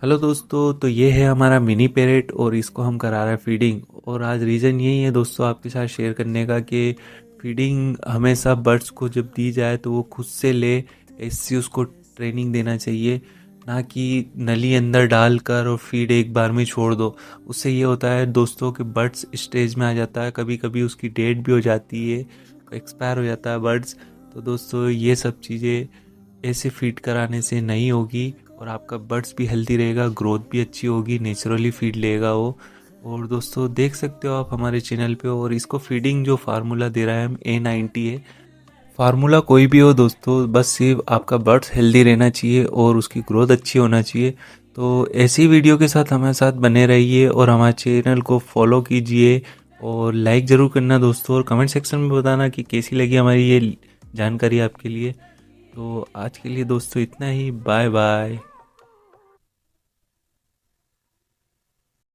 Hello दोस्तों, तो ये है हमारा मिनी पैरेट और इसको हम करा रहे हैं फीडिंग। और आज रीज़न यही है दोस्तों आपके साथ शेयर करने का कि फीडिंग हमेशा बर्ड्स को जब दी जाए तो वो खुद से ले, ऐसी उसको ट्रेनिंग देना चाहिए। ना कि नली अंदर डालकर और फीड एक बार में छोड़ दो। उससे ये होता है दोस्तों कि बर्ड्स स्टेज में आ जाता है, कभी कभी उसकी डेट भी हो जाती है, एक्सपायर हो जाता है बर्ड्स। तो दोस्तों ये सब चीज़ें ऐसे फीड कराने से नहीं होगी और आपका बर्ड्स भी हेल्दी रहेगा, ग्रोथ भी अच्छी होगी, नेचुरली फीड लेगा वो। और दोस्तों देख सकते हो आप हमारे चैनल पे, और इसको फीडिंग जो फार्मूला दे रहा है हम A90 है। फार्मूला कोई भी हो दोस्तों, बस सिर्फ आपका बर्ड्स हेल्दी रहना चाहिए और उसकी ग्रोथ अच्छी होना चाहिए। तो ऐसी वीडियो के साथ हमारे साथ बने रहिए और हमारे चैनल को फॉलो कीजिए और लाइक ज़रूर करना दोस्तों, और कमेंट सेक्शन में बताना कि कैसी लगी हमारी ये जानकारी आपके लिए। तो आज के लिए दोस्तों इतना ही, बाय बाय।